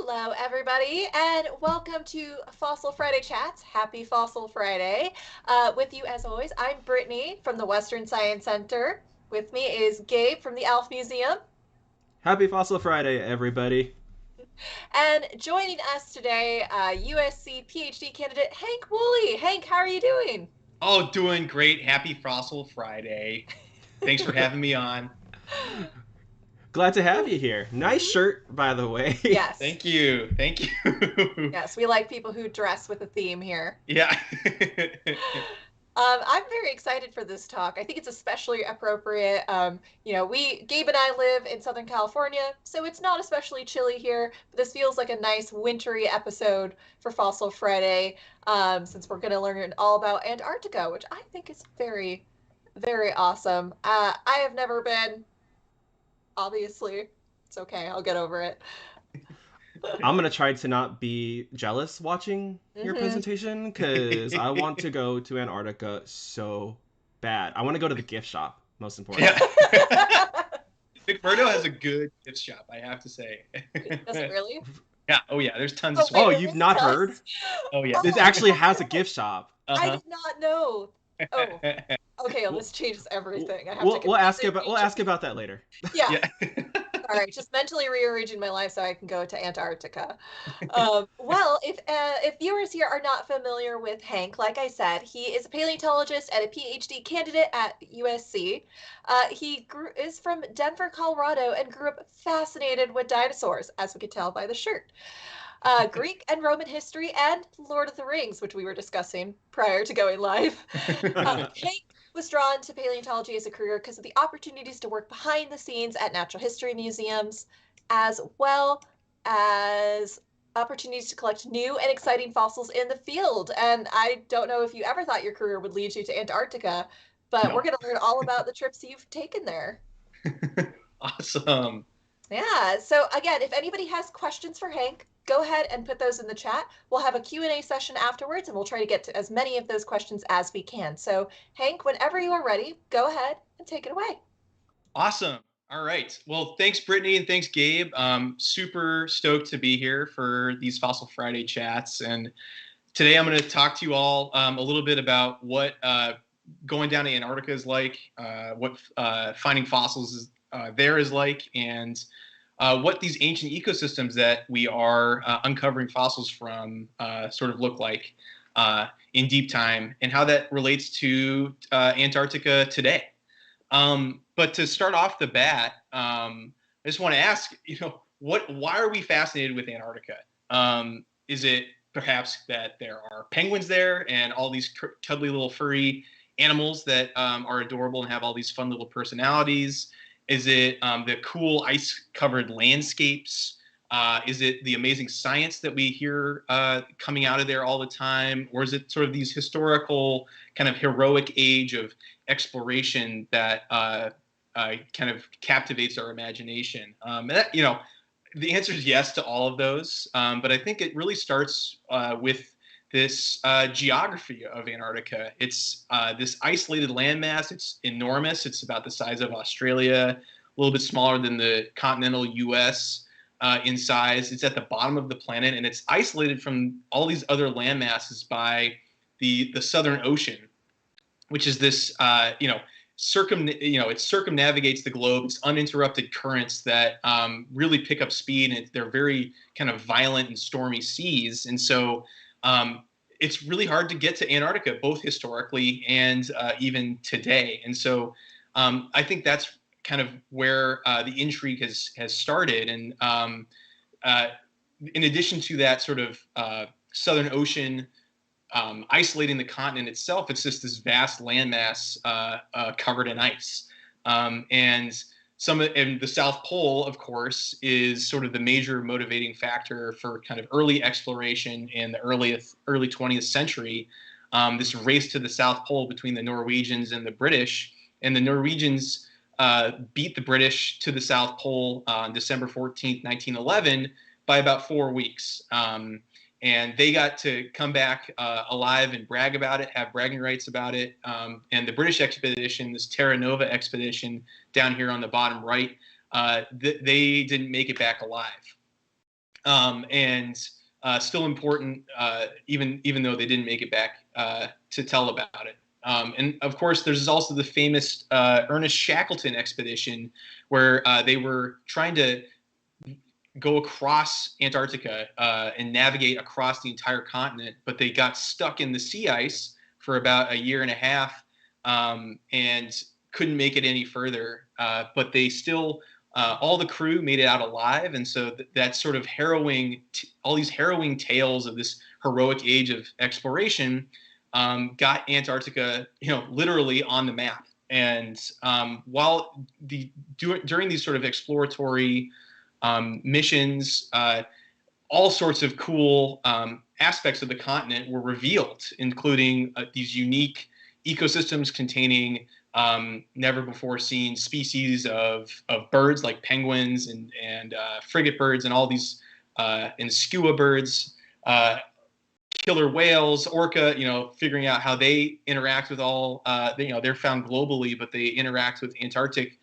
Hello, everybody, and welcome to Fossil Friday Chats. Happy Fossil Friday. With you, as always, I'm Brittany from the Western Science Center. With me is Gabe from the Alf Museum. Happy Fossil Friday, everybody. And joining us today, USC PhD candidate Hank Woolley. Hank, how are you doing? Oh, doing great. Happy Fossil Friday. Thanks for having me on. Glad to have you here. Nice shirt, by the way. Yes. Thank you. Thank you. Yes, we like people who dress with a theme here. Yeah. I'm very excited for this talk. I think it's especially appropriate. Gabe and I live in Southern California, so it's not especially chilly here, but this feels like a nice wintry episode for Fossil Friday, since we're going to learn all about Antarctica, which I think is very, very awesome. I have never been, obviously. It's okay, I'll get over it. I'm going to try to not be jealous watching your presentation because I want to go to Antarctica so bad. I want to go to the gift shop, most importantly. Yeah. McMurdo has a good gift shop, I have to say. Does it really? Yeah. Oh, yeah. There's tons of Oh, you've not heard? Oh, yeah. This actually has a gift shop. I did not know. Oh, okay. Well, this changes everything. We'll ask about that later. Yeah. All right, just mentally rearranging my life so I can go to Antarctica. Well, if viewers here are not familiar with Hank, like I said, he is a paleontologist and a PhD candidate at USC. He is from Denver, Colorado, and grew up fascinated with dinosaurs, as we could tell by the shirt. Greek and Roman history, and Lord of the Rings, which we were discussing prior to going live. Hank was drawn to paleontology as a career because of the opportunities to work behind the scenes at natural history museums, as well as opportunities to collect new and exciting fossils in the field. And I don't know if you ever thought your career would lead you to Antarctica, but we're going to learn all about the trips you've taken there. Awesome. Yeah, so again, if anybody has questions for Hank, go ahead and put those in the chat. We'll have a Q&A session afterwards, and we'll try to get to as many of those questions as we can. So Hank, whenever you are ready, go ahead and take it away. Awesome. All right. Well, thanks, Brittany, and thanks, Gabe. Super stoked to be here for these Fossil Friday chats. And today I'm going to talk to you all a little bit about what going down to Antarctica is like, what finding fossils there is like, and what these ancient ecosystems that we are uncovering fossils from sort of look like in deep time, and how that relates to Antarctica today. But to start off the bat, I just want to ask, why are we fascinated with Antarctica? Is it perhaps that there are penguins there and all these cuddly little furry animals that are adorable and have all these fun little personalities? Is it the cool ice-covered landscapes? Is it the amazing science that we hear coming out of there all the time? Or is it sort of these historical kind of heroic age of exploration that kind of captivates our imagination? That, the answer is yes to all of those. But I think it really starts with this geography of Antarctica. It's this isolated landmass. It's enormous. It's about the size of Australia, a little bit smaller than the continental U.S. In size. It's at the bottom of the planet, and it's isolated from all these other landmasses by the Southern Ocean, which is this, it circumnavigates the globe. It's uninterrupted currents that really pick up speed, and they're very kind of violent and stormy seas. And so it's really hard to get to Antarctica, both historically and even today. And so I think that's kind of where the intrigue has started. And in addition to that sort of Southern Ocean isolating the continent itself, it's just this vast landmass covered in ice. And the South Pole, of course, is sort of the major motivating factor for kind of early exploration in the early 20th century. This race to the South Pole between the Norwegians and the British, and the Norwegians beat the British to the South Pole on December 14th, 1911, by about 4 weeks. And they got to come back alive and brag about it, have bragging rights about it. And the British expedition, this Terra Nova expedition down here on the bottom right, they didn't make it back alive. And still important, even though they didn't make it back to tell about it. And of course, there's also the famous Ernest Shackleton expedition, where they were trying to go across Antarctica and navigate across the entire continent, but they got stuck in the sea ice for about a year and a half and couldn't make it any further. But they still, all the crew made it out alive, and so that sort of harrowing, all these harrowing tales of this heroic age of exploration got Antarctica, literally on the map. And while during these sort of exploratory missions, all sorts of cool aspects of the continent were revealed, including these unique ecosystems containing never before seen species of birds like penguins and frigate birds and all these and skua birds, killer whales, orca, figuring out how they interact with all, they're found globally, but they interact with Antarctic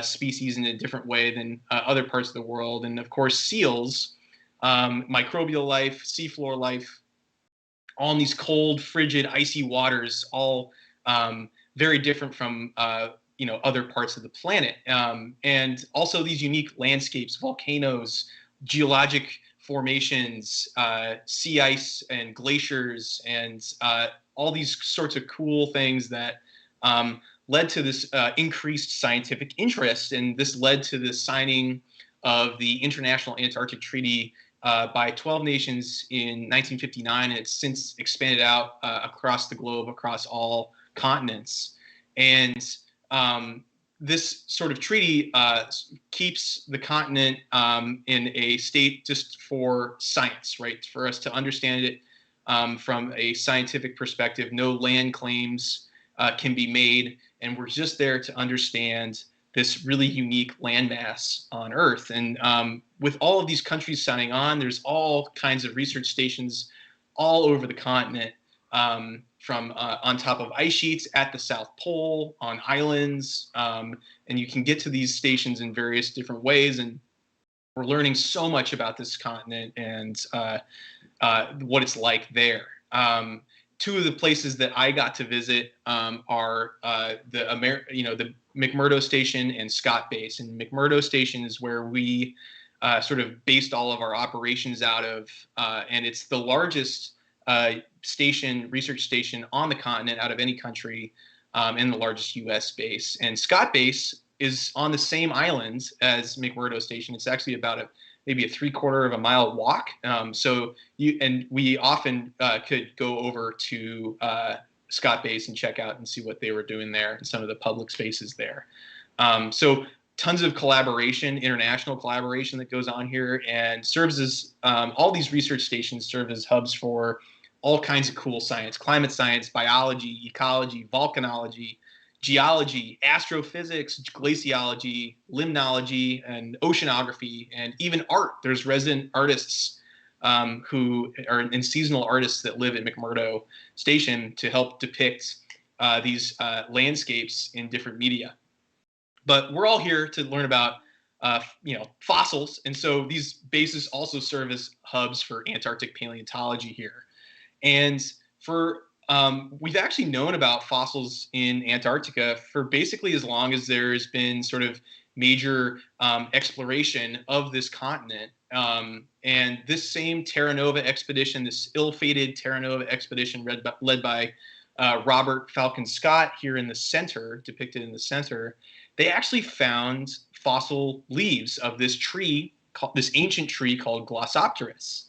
species in a different way than other parts of the world. And of course, seals, microbial life, seafloor life, all in these cold, frigid, icy waters, all very different from other parts of the planet. And also these unique landscapes, volcanoes, geologic formations, sea ice and glaciers, and all these sorts of cool things that led to this increased scientific interest. And this led to the signing of the International Antarctic Treaty by 12 nations in 1959, and it's since expanded out across the globe, across all continents. And this sort of treaty keeps the continent in a state just for science, right? For us to understand it from a scientific perspective. No land claims can be made, and we're just there to understand this really unique landmass on Earth. And with all of these countries signing on, there's all kinds of research stations all over the continent, from on top of ice sheets at the South Pole, on islands, and you can get to these stations in various different ways. And we're learning so much about this continent and what it's like there. Two of the places that I got to visit are the McMurdo Station and Scott Base. And McMurdo Station is where we sort of based all of our operations out of, and it's the largest research station on the continent out of any country, and the largest U.S. base. And Scott Base is on the same island as McMurdo Station. It's actually about maybe a 3/4 of a mile walk. So we often could go over to Scott Base and check out and see what they were doing there and some of the public spaces there. So tons of collaboration, international collaboration that goes on here, and serves as all these research stations serve as hubs for all kinds of cool science: climate science, biology, ecology, volcanology, geology, astrophysics, glaciology, limnology, and oceanography, and even art. There's resident artists who are and seasonal artists that live at McMurdo Station to help depict these landscapes in different media. But we're all here to learn about fossils, and so these bases also serve as hubs for Antarctic paleontology here. And we've actually known about fossils in Antarctica for basically as long as there's been sort of major exploration of this continent. And this same Terra Nova expedition, this ill-fated Terra Nova expedition led by Robert Falcon Scott here in the center, depicted in the center, they actually found fossil leaves of this tree, this ancient tree called Glossopteris.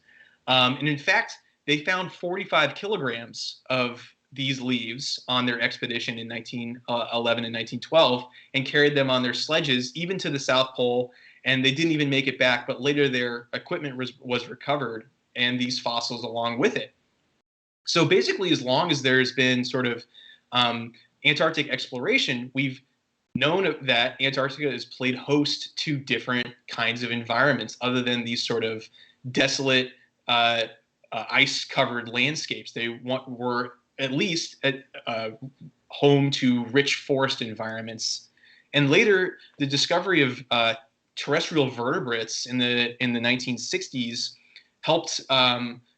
And in fact, they found 45 kilograms of these leaves on their expedition in 1911 and 1912 and carried them on their sledges even to the South Pole. And they didn't even make it back, but later their equipment was recovered and these fossils along with it. So basically, as long as there's been sort of Antarctic exploration, we've known that Antarctica has played host to different kinds of environments other than these sort of desolate ice-covered landscapes. They were at least home to rich forest environments. And later, the discovery of terrestrial vertebrates in the 1960s helped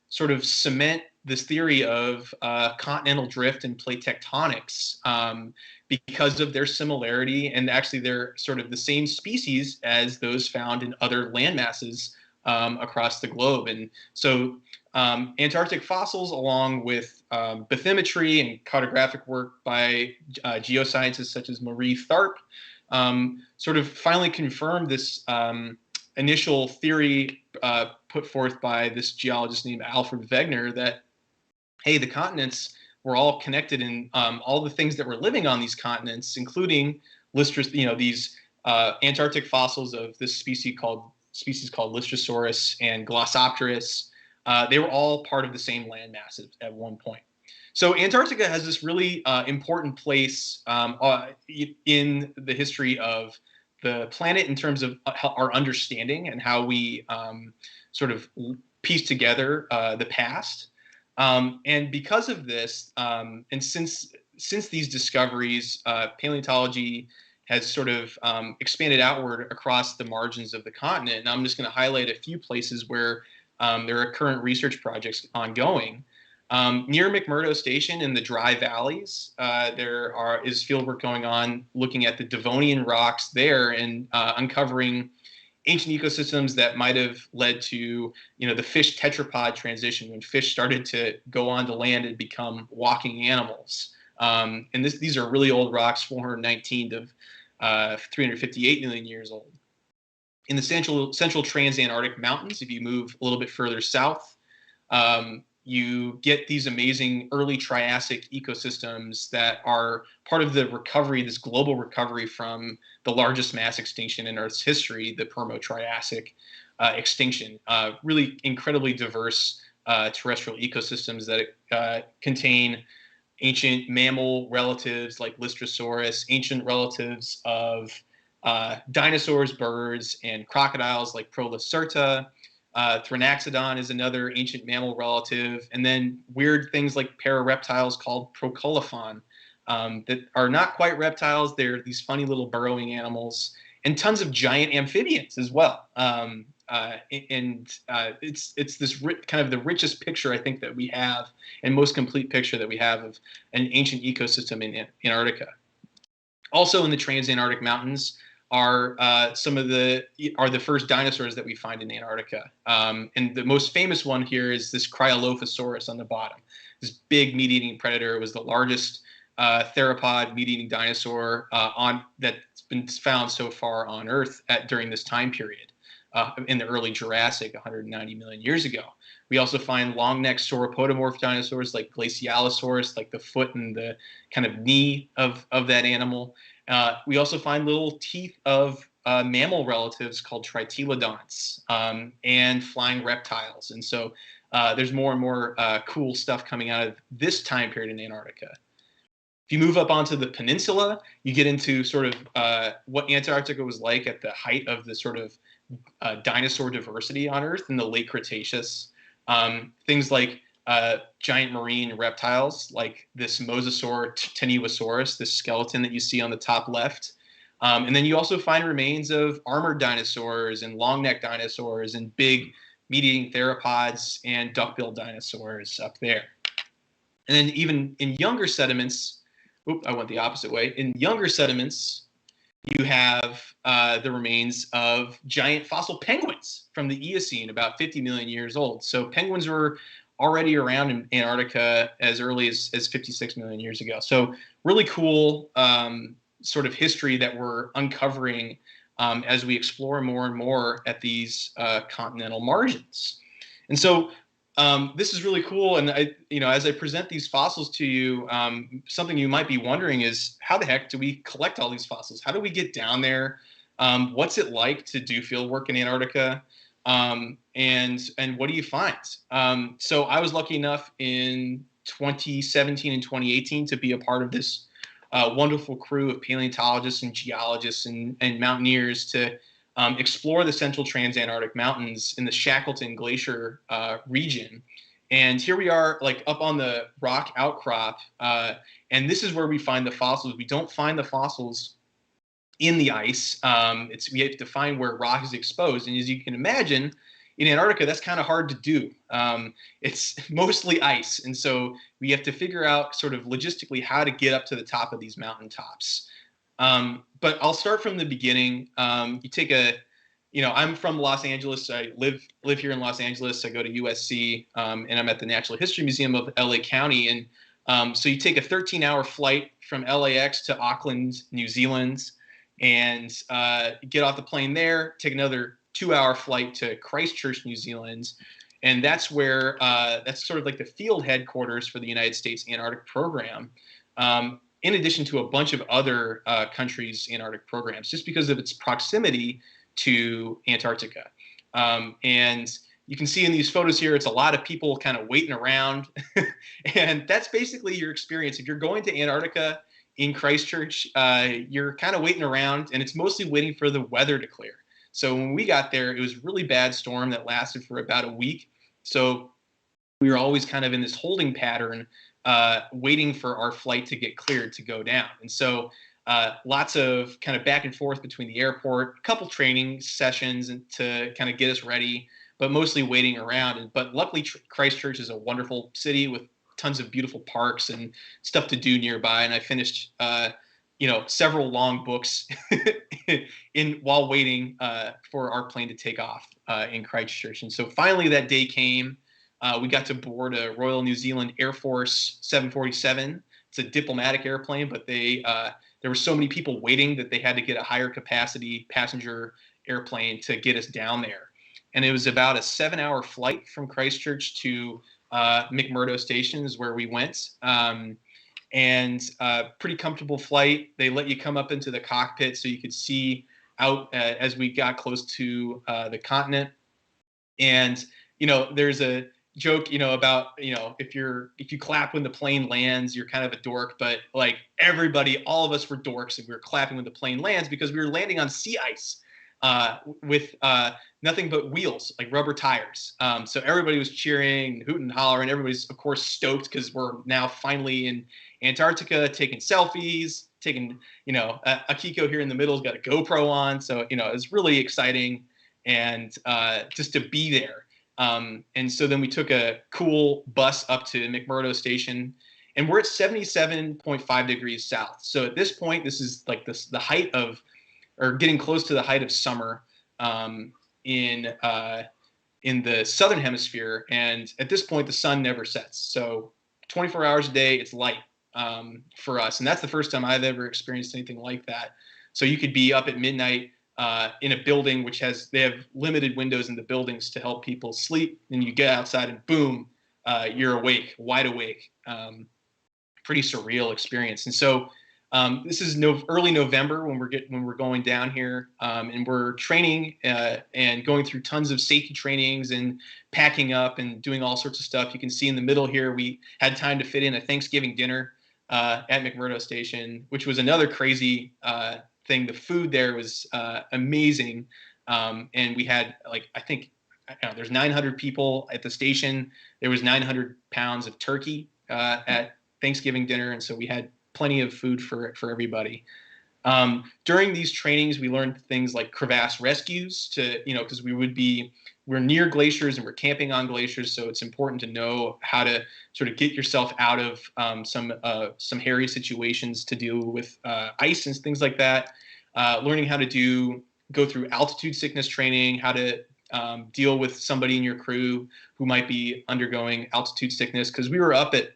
sort of cement this theory of continental drift and plate tectonics because of their similarity, and actually they're sort of the same species as those found in other land masses across the globe. And so Antarctic fossils, along with bathymetry and cartographic work by geoscientists such as Marie Tharp, sort of finally confirmed this initial theory put forth by this geologist named Alfred Wegener that, hey, the continents were all connected, and all the things that were living on these continents, including these Antarctic fossils of this species called Lystrosaurus and Glossopteris, they were all part of the same landmass at one point. So Antarctica has this really important place in the history of the planet in terms of our understanding and how we sort of piece together the past. And because of this, and since these discoveries, paleontology has sort of expanded outward across the margins of the continent. And I'm just going to highlight a few places where there are current research projects ongoing. Near McMurdo Station in the dry valleys, there is fieldwork going on looking at the Devonian rocks there and uncovering ancient ecosystems that might have led to, the fish tetrapod transition, when fish started to go onto land and become walking animals. And these are really old rocks, 419 to 358 million years old. In the central Transantarctic mountains, if you move a little bit further south, you get these amazing early Triassic ecosystems that are part of the recovery, this global recovery from the largest mass extinction in Earth's history, the Permo-Triassic extinction. Really incredibly diverse terrestrial ecosystems that contain ancient mammal relatives like Lystrosaurus, ancient relatives of dinosaurs, birds, and crocodiles like Prolacerta. Thrinaxodon is another ancient mammal relative, and then weird things like parareptiles called Procolophon that are not quite reptiles. They're these funny little burrowing animals, and tons of giant amphibians as well. It's this kind of the richest picture I think that we have, and most complete picture that we have of an ancient ecosystem in Antarctica. Also in the Transantarctic mountains are the first dinosaurs that we find in Antarctica. And the most famous one here is this Cryolophosaurus on the bottom. This big meat-eating predator. It was the largest theropod meat-eating dinosaur that's been found so far on Earth during this time period. in the early Jurassic 190 million years ago. We also find long-necked sauropodomorph dinosaurs like Glacialosaurus, like the foot and the kind of knee of that animal. We also find little teeth of mammal relatives called tritylodonts and flying reptiles. And so there's more and more cool stuff coming out of this time period in Antarctica. If you move up onto the peninsula, you get into sort of what Antarctica was like at the height of the sort of dinosaur diversity on Earth in the late Cretaceous. Things like giant marine reptiles like this mosasaur tenuosaurus, this skeleton that you see on the top left. And then you also find remains of armored dinosaurs and long-necked dinosaurs and big meat-eating theropods and duck-billed dinosaurs up there. And then even in younger sediments, I went the opposite way. In younger sediments, you have the remains of giant fossil penguins from the Eocene, about 50 million years old. So penguins were already around in Antarctica as early as 56 million years ago. So really cool sort of history that we're uncovering as we explore more and more at these continental margins. And so this is really cool. And as I present these fossils to you, something you might be wondering is, how the heck do we collect all these fossils? How do we get down there? What's it like to do field work in Antarctica? And what do you find? So I was lucky enough in 2017 and 2018 to be a part of this wonderful crew of paleontologists and geologists and mountaineers to explore the central transantarctic mountains in the Shackleton Glacier region. And here we are, like up on the rock outcrop, and this is where we find the fossils. We don't find the fossils in the ice. We have to find where rock is exposed. And as you can imagine, in Antarctica, that's kind of hard to do. It's mostly ice. And so we have to figure out sort of logistically how to get up to the top of these mountaintops. But I'll start from the beginning. You take I'm from Los Angeles. I live here in Los Angeles. I go to USC, and I'm at the Natural History Museum of LA County. And so you take a 13-hour flight from LAX to Auckland, New Zealand, and get off the plane there, take another 2-hour flight to Christchurch, New Zealand. And that's where that's sort of like the field headquarters for the United States Antarctic Program. In addition to a bunch of other countries' Antarctic programs, just because of its proximity to Antarctica. And you can see in these photos here, it's a lot of people kind of waiting around. And that's basically your experience. If you're going to Antarctica in Christchurch, you're kind of waiting around, and it's mostly waiting for the weather to clear. So when we got there, it was a really bad storm that lasted for about a week. So we were always kind of in this holding pattern, waiting for our flight to get cleared to go down. And so lots of kind of back and forth between the airport, a couple training sessions to kind of get us ready, but mostly waiting around. But luckily, Christchurch is a wonderful city with tons of beautiful parks and stuff to do nearby. And I finished, several long books while waiting for our plane to take off in Christchurch. And so finally that day came. We got to board a Royal New Zealand Air Force 747. It's a diplomatic airplane, but there were so many people waiting that they had to get a higher capacity passenger airplane to get us down there. And it was about a 7-hour flight from Christchurch to McMurdo Station is where we went. And pretty comfortable flight. They let you come up into the cockpit so you could see out as we got close to the continent. And, there's a joke, about, if you clap when the plane lands, you're kind of a dork, but like everybody, all of us were dorks and we were clapping when the plane lands because we were landing on sea ice with nothing but wheels, like rubber tires. So everybody was cheering, hooting and hollering. Everybody's, of course, stoked because we're now finally in Antarctica, taking selfies, Akiko here in the middle's got a GoPro on. So, it's really exciting and just to be there. And so then we took a cool bus up to McMurdo Station, and we're at 77.5 degrees south. So at this point, this is like the height of, or getting close to the height of summer in the southern hemisphere. And at this point, the sun never sets. So 24 hours a day, it's light for us. And that's the first time I've ever experienced anything like that. So you could be up at midnight in a building which they have limited windows in the buildings to help people sleep. And you get outside and boom, you're awake, wide awake. Pretty surreal experience. And so this is early November when we're going down here, and we're training and going through tons of safety trainings and packing up and doing all sorts of stuff. You can see in the middle here we had time to fit in a Thanksgiving dinner at McMurdo Station, which was another crazy thing. The food there was amazing, and we had I think there's 900 people at the station. There was 900 pounds of turkey at Thanksgiving dinner, and so we had plenty of food for everybody. During these trainings, we learned things like crevasse rescues because we're near glaciers and we're camping on glaciers, so it's important to know how to sort of get yourself out of some hairy situations to deal with ice and things like that. Learning how to go through altitude sickness training, how to deal with somebody in your crew who might be undergoing altitude sickness, because we were up at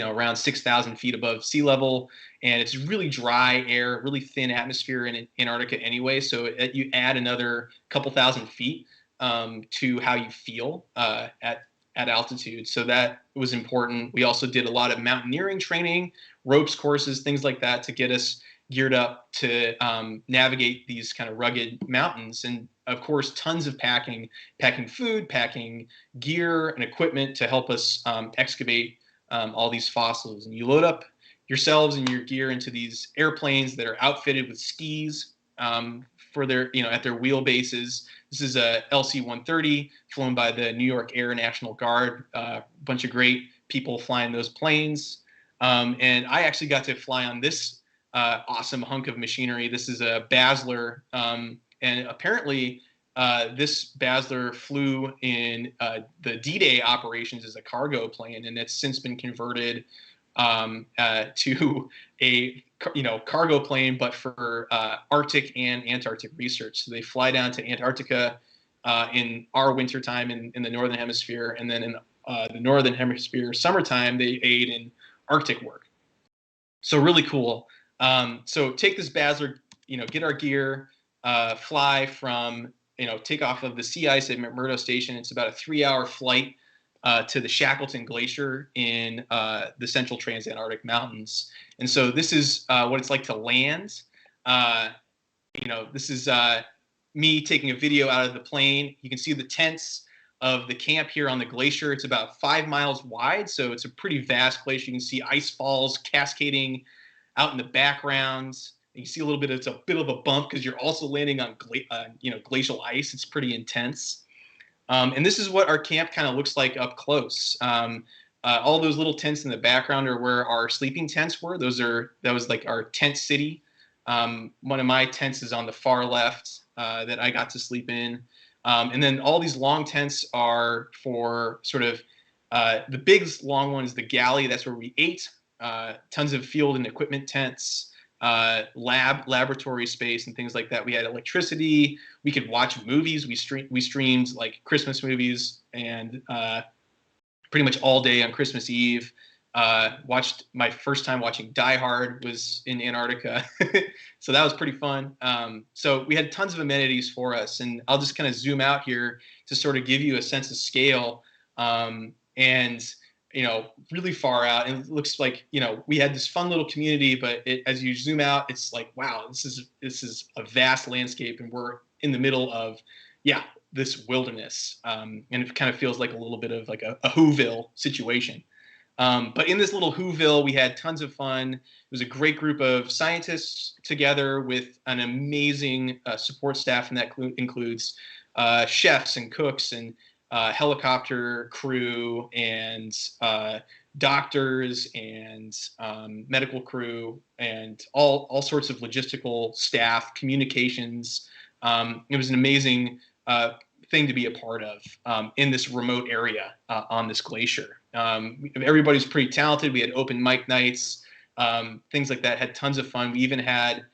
around 6,000 feet above sea level, and it's really dry air, really thin atmosphere in Antarctica anyway. So you add another couple thousand feet to how you feel at altitude. So that was important. We also did a lot of mountaineering training, ropes courses, things like that to get us geared up to navigate these kind of rugged mountains. And of course, tons of packing food, packing gear and equipment to help us excavate all these fossils. And you load up yourselves and your gear into these airplanes that are outfitted with skis for their, at their wheelbases. This is a LC-130 flown by the New York Air National Guard. A bunch of great people flying those planes. And I actually got to fly on this awesome hunk of machinery. This is a Basler, and apparently this Basler flew in the D-Day operations as a cargo plane, and it's since been converted to a cargo plane, but for Arctic and Antarctic research. So they fly down to Antarctica in our wintertime in the Northern Hemisphere, and then in the Northern Hemisphere summertime, they aid in Arctic work. So really cool. So take this Basler, get our gear, fly from, take off of the sea ice at McMurdo Station. It's about a 3-hour flight to the Shackleton Glacier in the central Transantarctic Mountains. And so this is what it's like to land. This is me taking a video out of the plane. You can see the tents of the camp here on the glacier. It's about 5 miles wide, so it's a pretty vast glacier. You can see ice falls cascading out in the background. You see it's a bit of a bump because you're also landing on glacial ice. It's pretty intense. And this is what our camp kind of looks like up close. All those little tents in the background are where our sleeping tents were. That was like our tent city. One of my tents is on the far left that I got to sleep in. And then all these long tents are for sort of the big long one is the galley. That's where we ate. Tons of field and equipment tents, laboratory space and things like that. We had electricity. We could watch movies. We streamed like Christmas movies and pretty much all day on Christmas Eve. Watched my first time watching Die Hard was in Antarctica. So that was pretty fun. So we had tons of amenities for us, and I'll just kind of zoom out here to sort of give you a sense of scale. And really far out, and it looks like, we had this fun little community, but as you zoom out, it's like, wow, this is a vast landscape, and we're in the middle of, this wilderness. And it kind of feels like a little bit of like a Whoville situation. But in this little Whoville, we had tons of fun. It was a great group of scientists together with an amazing support staff, and that includes chefs and cooks and helicopter crew and doctors and medical crew and all sorts of logistical staff, communications. It was an amazing thing to be a part of in this remote area on this glacier. Everybody's pretty talented. We had open mic nights, things like that. Had tons of fun. We even had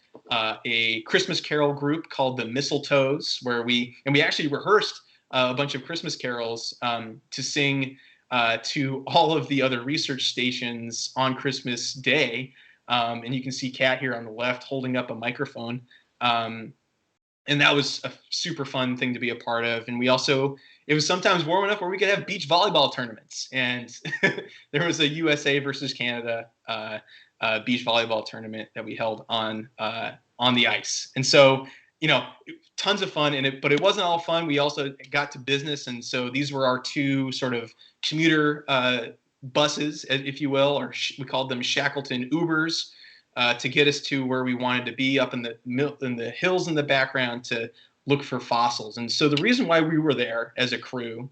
a Christmas carol group called the Mistletoes, where we actually rehearsed a bunch of Christmas carols to sing to all of the other research stations on Christmas Day. And you can see Kat here on the left holding up a microphone. and that was a super fun thing to be a part of. And we also, it was sometimes warm enough where we could have beach volleyball tournaments. And there was a USA versus Canada beach volleyball tournament that we held on the ice. And so, tons of fun in it, but it wasn't all fun. We also got to business. And so these were our two sort of commuter buses, if you will, or we called them Shackleton Ubers, to get us to where we wanted to be, up in the hills in the background, to look for fossils. And so the reason why we were there as a crew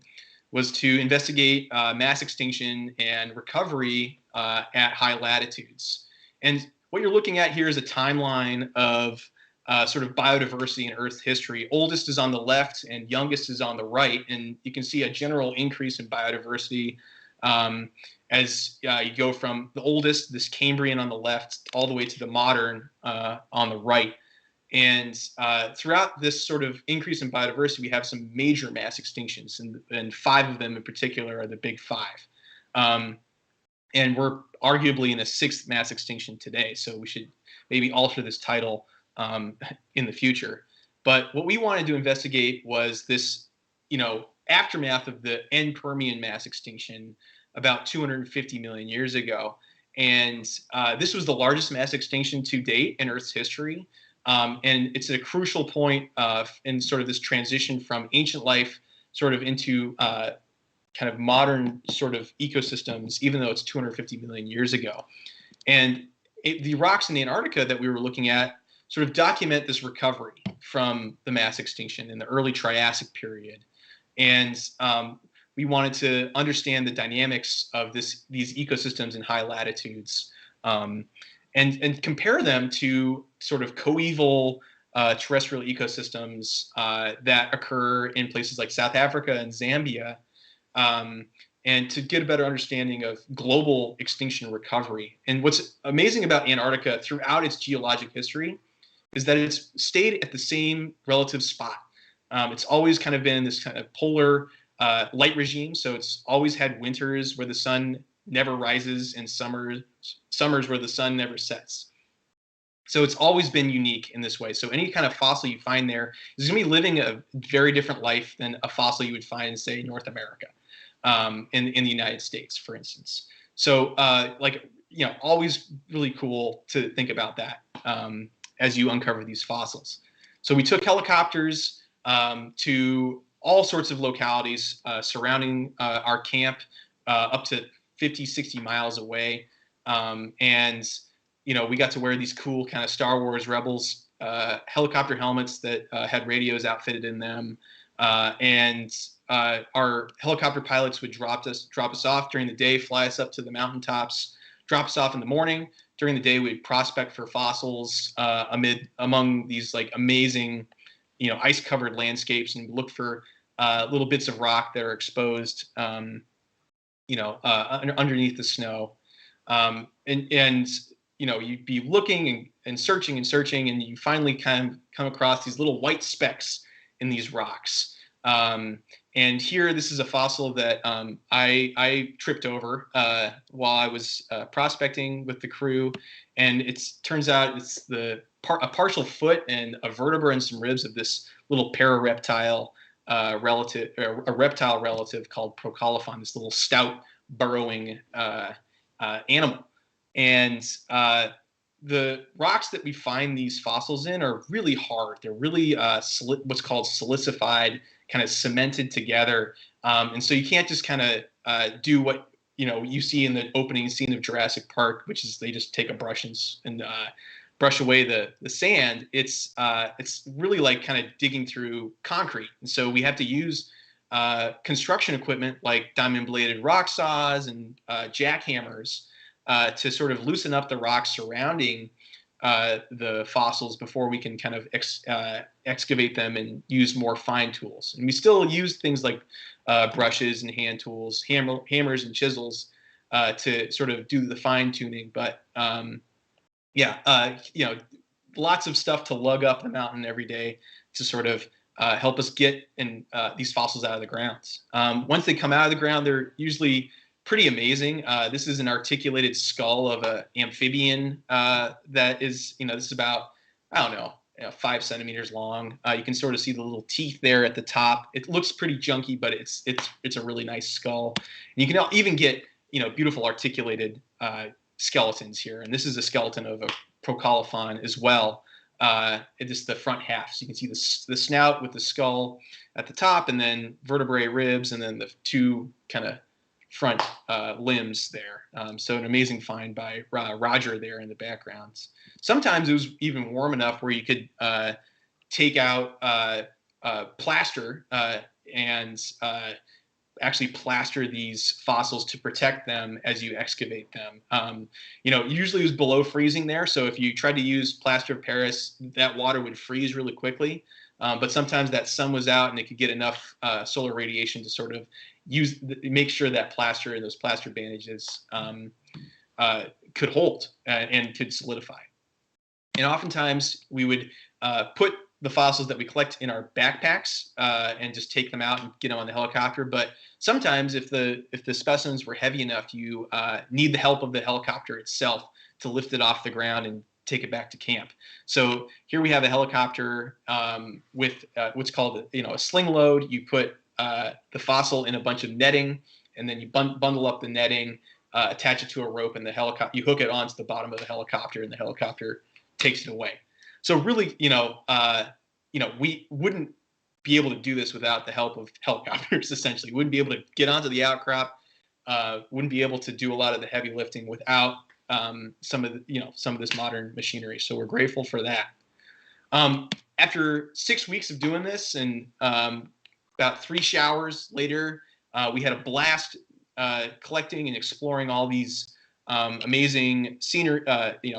was to investigate mass extinction and recovery at high latitudes. And what you're looking at here is a timeline of sort of biodiversity in Earth's history. Oldest is on the left and youngest is on the right. And you can see a general increase in biodiversity as you go from the oldest, this Cambrian on the left, all the way to the modern on the right. And throughout this sort of increase in biodiversity, we have some major mass extinctions, and 5 of them in particular are the big 5. And we're arguably in a 6th mass extinction today, so we should maybe alter this title in the future. But what we wanted to investigate was this, aftermath of the end Permian mass extinction about 250 million years ago. And this was the largest mass extinction to date in Earth's history. And it's a crucial point in sort of this transition from ancient life sort of into kind of modern sort of ecosystems, even though it's 250 million years ago. And the rocks in the Antarctica that we were looking at sort of document this recovery from the mass extinction in the early Triassic period. And we wanted to understand the dynamics of these ecosystems in high latitudes, and compare them to sort of coeval terrestrial ecosystems that occur in places like South Africa and Zambia, and to get a better understanding of global extinction recovery. And what's amazing about Antarctica throughout its geologic history is that it's stayed at the same relative spot. It's always kind of been this kind of polar light regime, so it's always had winters where the sun never rises and summers where the sun never sets. So it's always been unique in this way. So any kind of fossil you find there is going to be living a very different life than a fossil you would find in, say, North America, in the United States, for instance. So always really cool to think about that as you uncover these fossils. So we took helicopters to all sorts of localities surrounding our camp, up to 50, 60 miles away. And we got to wear these cool kind of Star Wars Rebels helicopter helmets that had radios outfitted in them. And our helicopter pilots would drop us off during the day, fly us up to the mountaintops, drop us off in the morning. During the day, we'd prospect for fossils among these like amazing, ice-covered landscapes, and look for little bits of rock that are exposed, underneath the snow. And you'd be looking and searching, and you finally kind of come across these little white specks in these rocks. And here, this is a fossil that I tripped over while I was prospecting with the crew, and it turns out it's a partial foot and a vertebra and some ribs of this little parareptile relative, or a reptile relative called Procolophon, this little stout burrowing animal. And the rocks that we find these fossils in are really hard. They're really what's called silicified, kind of cemented together. And so you can't just kind of do what you see in the opening scene of Jurassic Park, which is they just take a brush and brush away the sand. It's really like kind of digging through concrete. And so we have to use construction equipment like diamond bladed rock saws and jackhammers to sort of loosen up the rocks surrounding the fossils before we can kind of excavate them and use more fine tools. And we still use things like brushes and hand tools, hammers and chisels to sort of do the fine tuning. But lots of stuff to lug up the mountain every day to sort of help us get these fossils out of the ground. Once they come out of the ground, they're usually pretty amazing. This is an articulated skull of an amphibian that is, this is about, I don't know, 5 centimeters long. You can sort of see the little teeth there at the top. It looks pretty junky, but it's a really nice skull. And you can even get beautiful articulated skeletons here. And this is a skeleton of a Procolophon as well. It is the front half, so you can see the snout with the skull at the top, and then vertebrae, ribs, and then the 2 kind of front limbs there. So an amazing find by Roger there in the background. Sometimes it was even warm enough where you could take out plaster and actually plaster these fossils to protect them as you excavate them. Usually it was below freezing there, so if you tried to use plaster of Paris, that water would freeze really quickly. But sometimes that sun was out and it could get enough solar radiation to sort of make sure that plaster and those plaster bandages could hold and could solidify. And oftentimes we would put the fossils that we collect in our backpacks and just take them out and get them on the helicopter. But sometimes if the specimens were heavy enough, you need the help of the helicopter itself to lift it off the ground and take it back to camp. So here we have a helicopter with what's called a sling load. You put the fossil in a bunch of netting, and then you bundle up the netting, attach it to a rope, and you hook it onto the bottom of the helicopter, and the helicopter takes it away. So really, we wouldn't be able to do this without the help of helicopters. Essentially, we wouldn't be able to get onto the outcrop. Wouldn't be able to do a lot of the heavy lifting without some of this modern machinery. So we're grateful for that. After 6 weeks of doing this, and about 3 showers later, we had a blast collecting and exploring all these amazing scenery,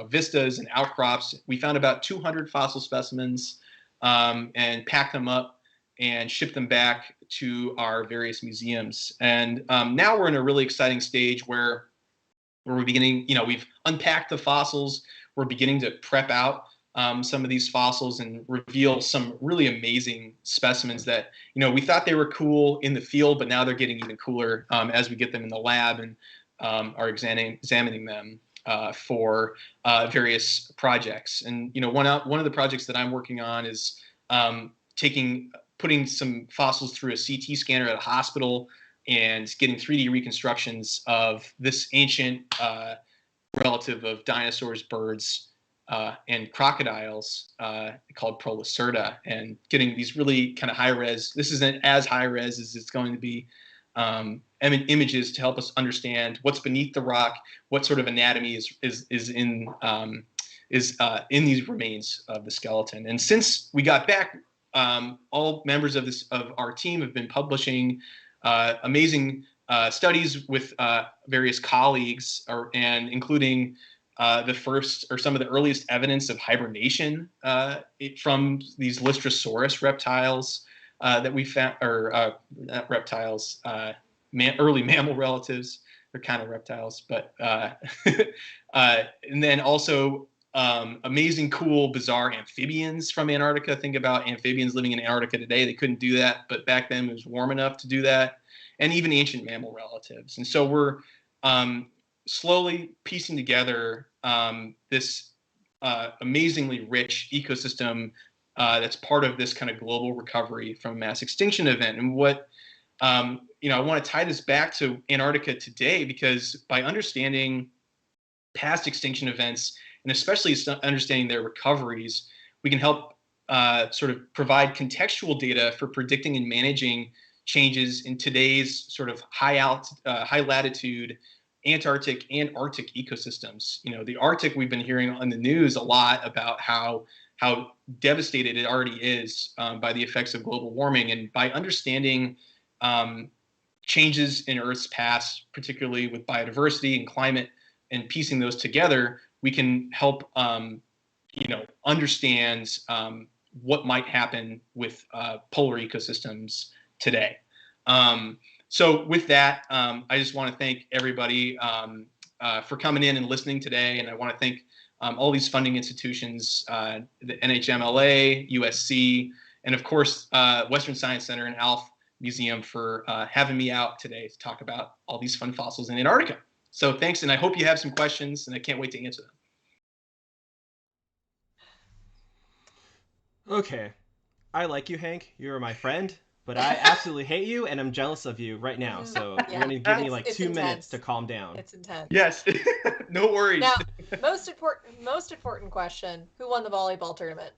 vistas and outcrops. We found about 200 fossil specimens and packed them up and shipped them back to our various museums. And now we're in a really exciting stage where we're beginning, we've unpacked the fossils. We're beginning to prep out some of these fossils and reveal some really amazing specimens that, we thought they were cool in the field, but now they're getting even cooler as we get them in the lab and are examining them for various projects. And one of the projects that I'm working on is putting some fossils through a CT scanner at a hospital and getting 3D reconstructions of this ancient relative of dinosaurs, birds, and crocodiles called Prolacerta, and getting these really kind of high res. This isn't as high res as it's going to be. Images to help us understand what's beneath the rock, what sort of anatomy is in these remains of the skeleton. And since we got back, all members of our team have been publishing amazing studies with various colleagues, and including the first or some of the earliest evidence of hibernation from these Lystrosaurus reptiles that we found, or not reptiles, early mammal relatives. They're kind of reptiles, but and then also amazing, cool, bizarre amphibians from Antarctica. Think about amphibians living in Antarctica today. They couldn't do that, but back then it was warm enough to do that. And even ancient mammal relatives. And so we're slowly piecing together this amazingly rich ecosystem that's part of this kind of global recovery from a mass extinction event. And what I want to tie this back to Antarctica today, because by understanding past extinction events, and especially understanding their recoveries, we can help sort of provide contextual data for predicting and managing changes in today's sort of high latitude Antarctic and Arctic ecosystems. The Arctic, we've been hearing on the news a lot about how devastated it already is by the effects of global warming. And by understanding changes in Earth's past, particularly with biodiversity and climate, and piecing those together, we can help understand what might happen with polar ecosystems today. So with that, I just want to thank everybody for coming in and listening today. And I want to thank all these funding institutions, the NHMLA, USC, and of course, Western Science Center and Alf Museum for having me out today to talk about all these fun fossils in Antarctica. So thanks, and I hope you have some questions, and I can't wait to answer them. Okay, I like you, Hank. You're my friend, but I absolutely hate you, and I'm jealous of you right now. So you're Yeah, gonna give me like it's 2 minutes to intense. calm down. It's intense. Yes. No Now, worries. most important question: who won the volleyball tournament?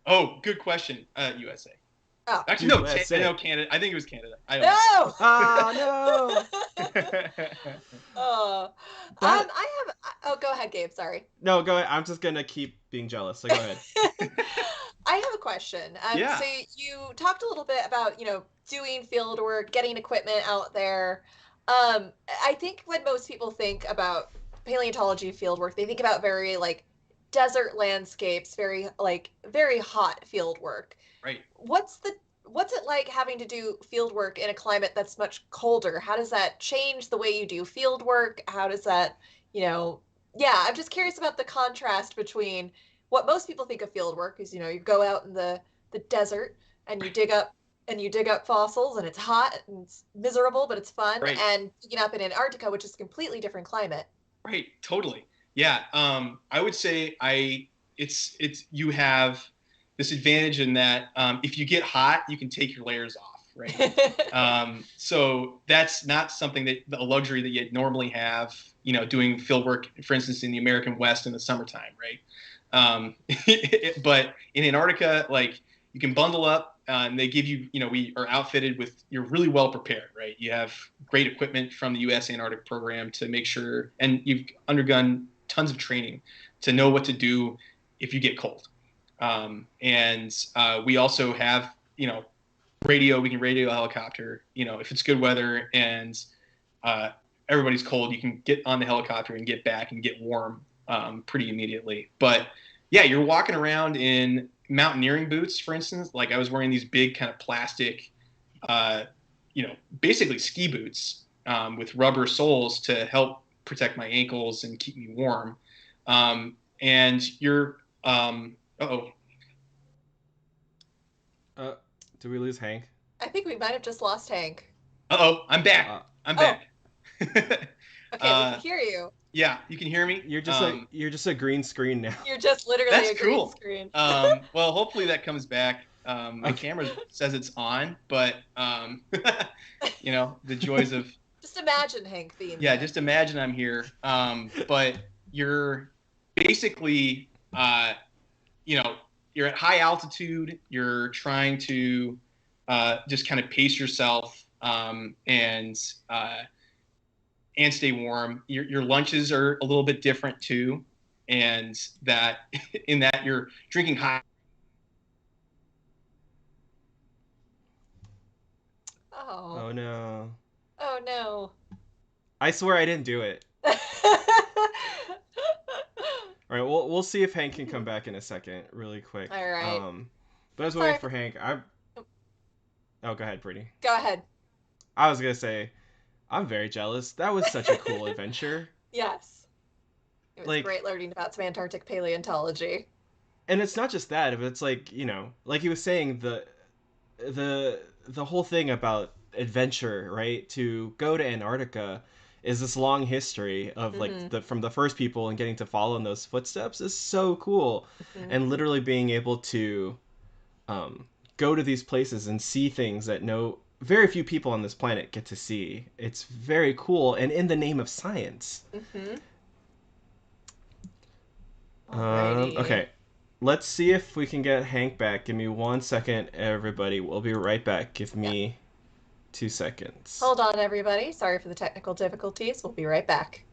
Oh, good question. USA. Oh, Actually, no. USA. No, Canada. I think it was Canada. I don't no! Ah, no. know. Oh, That I have. Oh, go ahead, Gabe. Sorry. no, go ahead. I'm just gonna keep being jealous. So go ahead. I have a question. So Yeah. you talked a little bit about, doing field work, getting equipment out there. I think when most people think about paleontology field work, they think about very like desert landscapes, very like very hot field work. Right. What's it like having to do field work in a climate that's much colder? How does that change the way you do field work? How does that, you know, yeah, I'm just curious about the contrast between what most people think of field work is, you go out in the desert and you dig up fossils and it's hot and it's miserable, but it's fun, Right. and digging up in Antarctica, which is a completely different climate. Right. Totally. Yeah. I would say it's you have this advantage in that if you get hot, you can take your layers off. Right. So that's not something that a luxury that you normally have. Doing field work, for instance, in the American West in the summertime. Right. But in Antarctica, like you can bundle up and they give you, we are outfitted with, you're really well prepared, right? You have great equipment from the U.S. Antarctic program to make sure, and you've undergone tons of training to know what to do if you get cold. And we also have, radio, we can radio a helicopter, if it's good weather and uh, everybody's cold, you can get on the helicopter and get back and get warm pretty immediately. But yeah, you're walking around in mountaineering boots, for instance. Like I was wearing these big kind of plastic, uh, basically ski boots with rubber soles to help protect my ankles and keep me warm. And you're, oh, Uh, do we lose Hank? I think we might have just lost Hank. I'm back. Uh, I'm Oh, back. okay, we can hear you. Yeah, you can hear me. you're just a green screen now. You're just literally That's a green cool. screen. Well, hopefully that comes back. My Okay. camera says it's on, but the joys of Just imagine Hank being yeah. here. Just imagine I'm here. But you're basically you know you're at high altitude. You're trying to just kind of pace yourself and stay warm. Your lunches are a little bit different too, and that in that you're drinking hot. Oh, Oh no. oh no. I swear I didn't do it. All right, we'll see if Hank can come back in a second, really quick. All right. But as we're Sorry. waiting for Hank, I'm. Oh, go ahead, Brittany. Go ahead. I was gonna say, I'm very jealous. That was such a cool adventure. Yes. It was Like, great learning about some Antarctic paleontology. and it's not just that, but it's like like he was saying, the whole thing about adventure, right? To go to Antarctica is this long history of like Mm-hmm. from the first people and getting to follow in those footsteps is so cool, Mm-hmm. and literally being able to um, go to these places and see things that very few people on this planet get to see. It's very cool, and in the name of science. Mm-hmm. Alrighty. Okay, let's see if we can get Hank back. Give me 1 second, everybody. We'll be right back. Give Yeah. me 2 seconds. Hold on, everybody. Sorry for the technical difficulties. We'll be right back.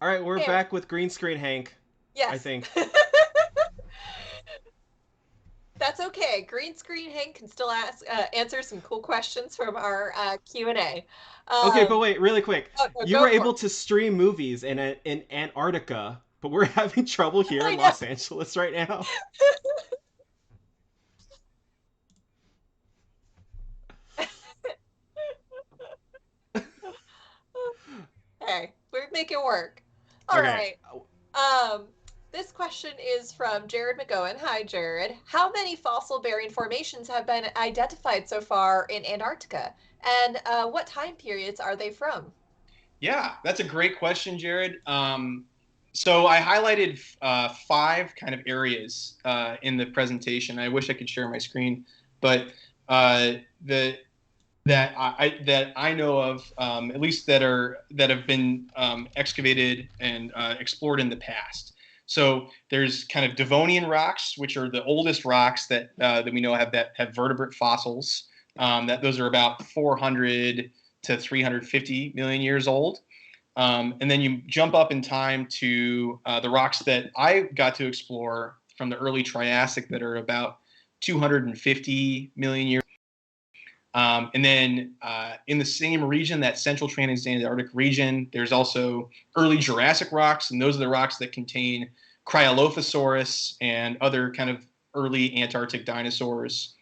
All right, we're There. back with green screen Hank, I Yes. think. That's okay. Green screen Hank can still answer some cool questions from our Q&A. Okay, but wait, really quick. Oh, no, You were go for able it. to stream movies in Antarctica, but we're having trouble here I in know. Los Angeles right now. Hey, we're making work. All Okay. right. Um, this question is from Jared McGowan. Hi, Jared. How many fossil-bearing formations have been identified so far in Antarctica, and what time periods are they from? Yeah, that's a great question, Jared. So I highlighted 5 kind of areas in the presentation. I wish I could share my screen, but the that I know of, at least that have been excavated and explored in the past. So there's kind of Devonian rocks, which are the oldest rocks that we know have vertebrate fossils. That those are about 400 to 350 million years old. And then you jump up in time to the rocks that I got to explore from the early Triassic that are about 250 million years. And then in the same region, that central Transantarctic region, there's also early Jurassic rocks, and those are the rocks that contain Cryolophosaurus and other kind of early Antarctic dinosaurs.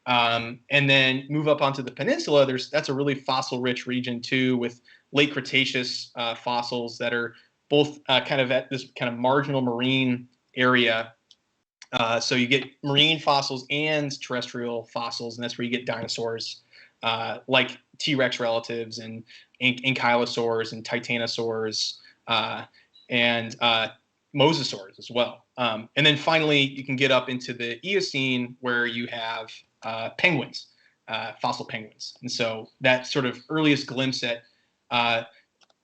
And then move up onto the peninsula. That's a really fossil-rich region too, with late Cretaceous fossils that are both kind of at this kind of marginal marine area. So you get marine fossils and terrestrial fossils, and that's where you get dinosaurs like T-Rex relatives and ankylosaurs and titanosaurs and mosasaurs as well. And then finally, you can get up into the Eocene where you have penguins, fossil penguins. And so that sort of earliest glimpse at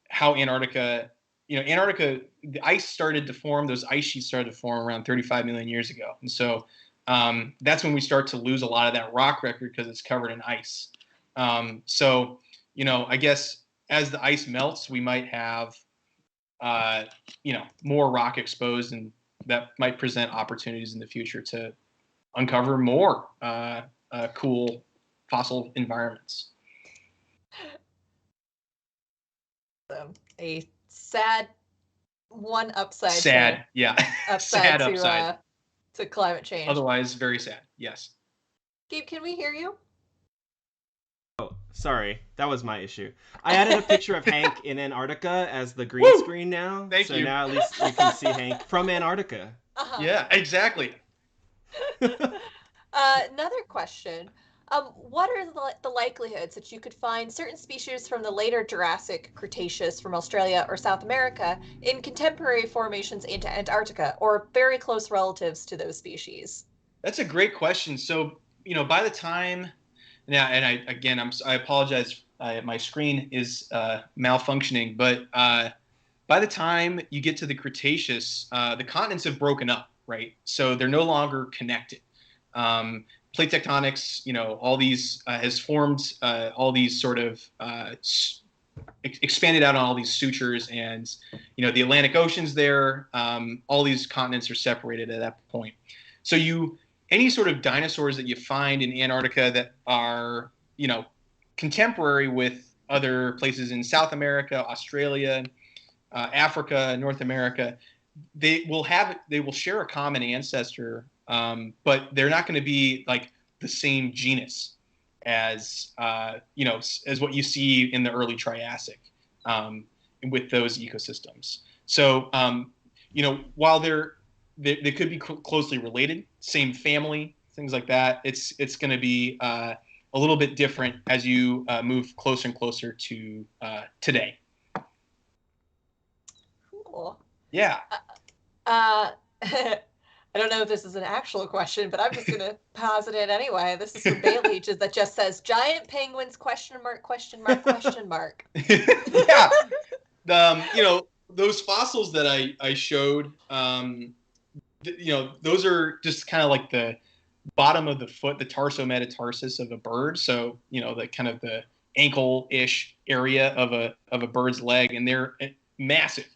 how Antarctica, the ice started to form, those ice sheets started to form around 35 million years ago. And so that's when we start to lose a lot of that rock record because it's covered in ice. So, I guess as the ice melts, we might have, more rock exposed, and that might present opportunities in the future to uncover more cool fossil environments. A sad one upside. Sad, yeah. Upside Sad upside. To climate change. Otherwise, very sad. Yes. Gabe, can we hear you? Oh, sorry. That was my issue. I added a picture of Hank in Antarctica as the green screen now. Thank so you. now at least you can see Hank from Antarctica. Yeah, exactly. Another question. What are the likelihoods that you could find certain species from the later Jurassic Cretaceous from Australia or South America in contemporary formations into Antarctica, or very close relatives to those species? That's a great question. So, by the time, yeah, and I apologize. My screen is malfunctioning, but by the time you get to the Cretaceous, the continents have broken up, right? So they're no longer connected. Plate tectonics, all these has formed all these sort of expanded out on all these sutures, and the Atlantic Ocean's there. All these continents are separated at that point. So any sort of dinosaurs that you find in Antarctica that are contemporary with other places in South America, Australia, Africa, North America, they will share a common ancestor, but they're not going to be like the same genus as as what you see in the early Triassic with those ecosystems. So while they could be closely related, same family, things like that, it's going to be a little bit different as you move closer and closer to today. Cool. Yeah. I don't know if this is an actual question, but I'm just going to posit it anyway. This is from Bailey that just says, giant penguins, question mark, question mark, question mark. Yeah. Those fossils that I showed, those are just kind of like the bottom of the foot, the tarso-metatarsus of a bird. So, the kind of the ankle-ish area of a bird's leg, and they're massive.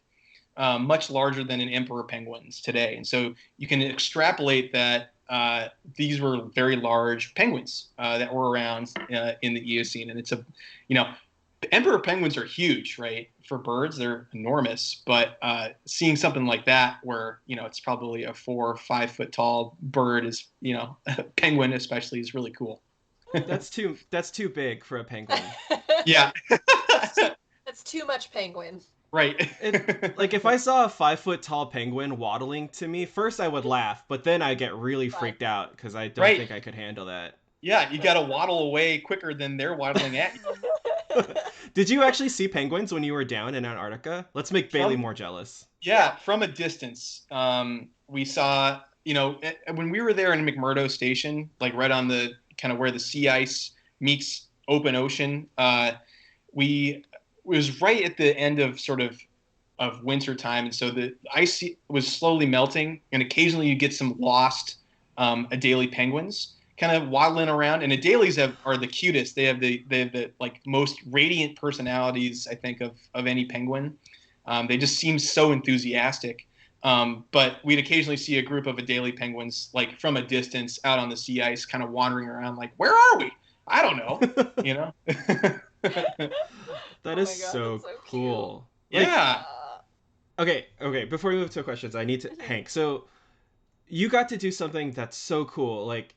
much larger than an emperor penguins today. And so you can extrapolate that these were very large penguins that were around in the Eocene. And it's emperor penguins are huge, right? For birds, they're enormous. But seeing something like that, where it's probably a 4 or 5 foot tall bird, is a penguin especially, is really cool. That's too big for a penguin. Yeah. That's too much penguin. Right. Like if I saw a 5 foot tall penguin waddling to me, first I would laugh, but then I get really freaked out because I don't think I could handle that. Yeah, you got to waddle away quicker than they're waddling at you. Did you actually see penguins when you were down in Antarctica? Let's make Bailey more jealous. Yeah, from a distance. We saw, when we were there in McMurdo Station, like right on the kind of where the sea ice meets open ocean, it was right at the end of winter time, and so the ice was slowly melting, and occasionally you get some lost Adelie penguins kind of waddling around. And Adelies are the cutest. They have the like most radiant personalities, I think, of any penguin. They just seem so enthusiastic. But we'd occasionally see a group of Adelie penguins like from a distance out on the sea ice, kind of wandering around like, where are we? I don't know. That is so cool. Yeah. Okay. Before we move to questions, I need to Hank. So you got to do something that's so cool. Like,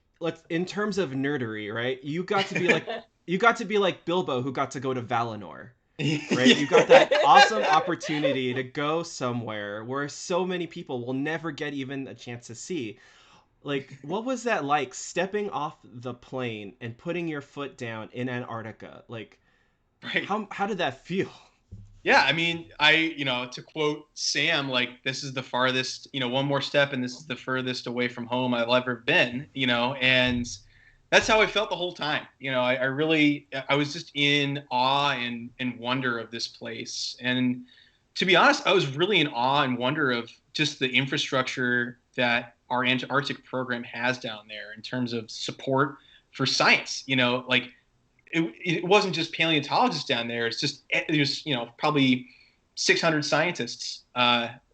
in terms of nerdery, right? You got to be like Bilbo, who got to go to Valinor. Right? You got that awesome opportunity to go somewhere where so many people will never get even a chance to see. Like, what was that like, stepping off the plane and putting your foot down in Antarctica? Like, right. How did that feel? Yeah, I mean, to quote Sam, like, this is the farthest, one more step and this is the furthest away from home I've ever been, and that's how I felt the whole time. I was just in awe and wonder of this place. And to be honest, I was really in awe and wonder of just the infrastructure that our Antarctic program has down there in terms of support for science. Like, it wasn't just paleontologists down there. There's probably 600 scientists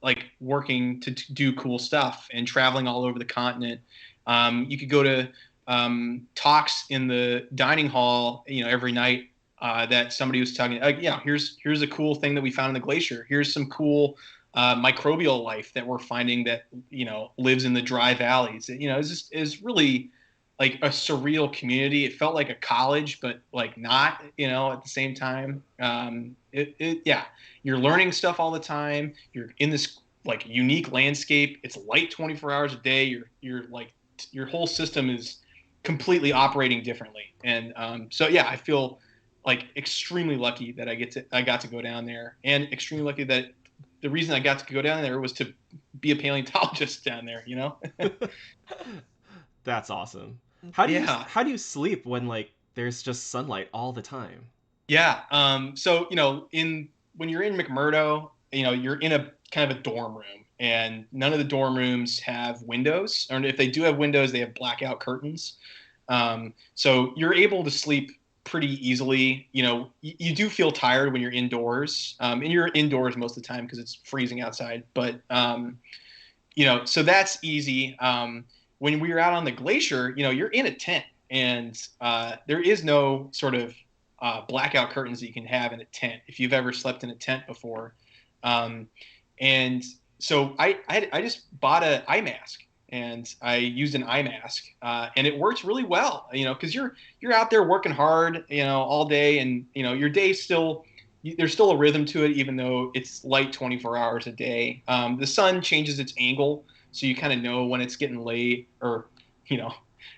like working to do cool stuff and traveling all over the continent. You could go to talks in the dining hall, every night that somebody was talking. Here's a cool thing that we found in the glacier. Here's some cool microbial life that we're finding that lives in the dry valleys. It's really like a surreal community. It felt like a college, but like not, at the same time. You're learning stuff all the time. You're in this like unique landscape. It's light 24 hours a day. You're like, your whole system is completely operating differently. And I feel like extremely lucky that I got to go down there, and extremely lucky that the reason I got to go down there was to be a paleontologist down there, That's awesome. How do you sleep when like there's just sunlight all the time? Yeah. So, when you're in McMurdo, you're in a kind of a dorm room, and none of the dorm rooms have windows, or if they do have windows, they have blackout curtains. So you're able to sleep pretty easily. You do feel tired when you're indoors, and you're indoors most of the time because it's freezing outside. But, so that's easy. When we were out on the glacier, you're in a tent, and there is no sort of blackout curtains that you can have in a tent if you've ever slept in a tent before. And so I just bought an eye mask, and I used an eye mask, and it works really well, because you're out there working hard, all day, and your day there's still a rhythm to it, even though it's light 24 hours a day. The sun changes its angle, so you kind of know when it's getting late, or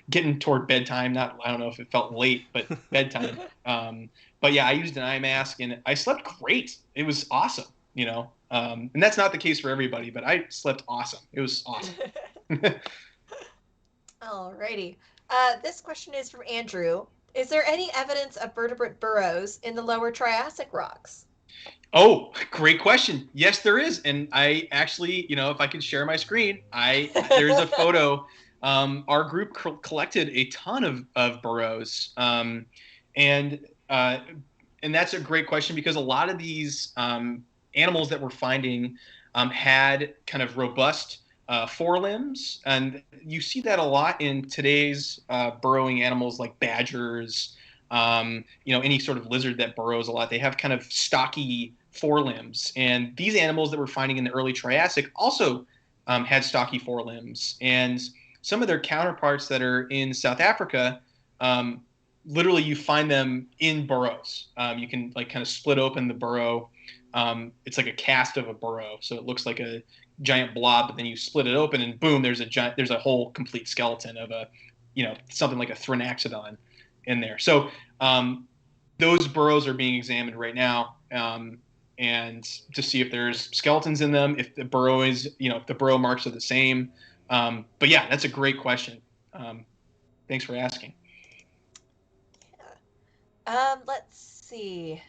getting toward bedtime. I don't know if it felt late, but bedtime. But yeah, I used an eye mask, and I slept great. It was awesome, and that's not the case for everybody, but I slept awesome. It was awesome. Alrighty. This question is from Andrew. Is there any evidence of vertebrate burrows in the lower Triassic rocks? Oh, great question. Yes, there is. And I actually, if I could share my screen, there's a photo. Our group collected a ton of burrows. And that's a great question, because a lot of these animals that we're finding had kind of robust forelimbs, and you see that a lot in today's burrowing animals like badgers. Any sort of lizard that burrows a lot, they have kind of stocky forelimbs. And these animals that we're finding in the early Triassic also had stocky forelimbs. And some of their counterparts that are in South Africa, literally you find them in burrows. You can like kind of split open the burrow. It's like a cast of a burrow, so it looks like a giant blob, but then you split it open and boom, there's a whole complete skeleton of something like a Thrinaxodon in there. So those burrows are being examined right now, and to see if there's skeletons in them, if the burrow if the burrow marks are the same. But yeah, that's a great question. Thanks for asking. Let's see.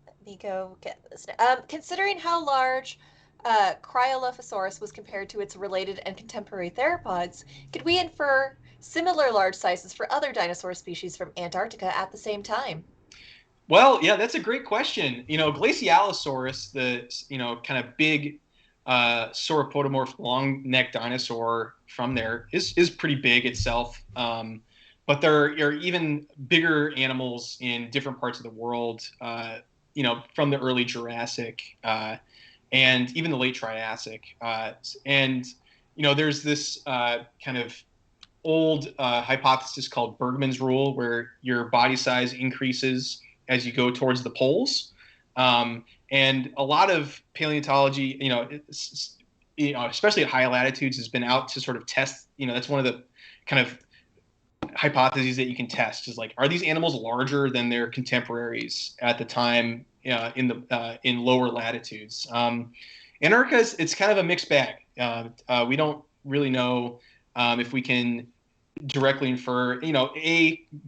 Let me go get this. Considering how large Cryolophosaurus was compared to its related and contemporary theropods, could we infer similar large sizes for other dinosaur species from Antarctica at the same time? Well, yeah, that's a great question. Glacialosaurus, the kind of big sauropodomorph long-necked dinosaur from there is pretty big itself. But there are even bigger animals in different parts of the world, from the early Jurassic and even the late Triassic. There's this kind of old hypothesis called Bergmann's rule, where your body size increases as you go towards the poles. And a lot of paleontology, especially at high latitudes, has been out to sort of test, that's one of the kind of hypotheses that you can test is like, are these animals larger than their contemporaries at the time in lower latitudes? Antarctica, it's kind of a mixed bag. We don't really know if we can directly infer,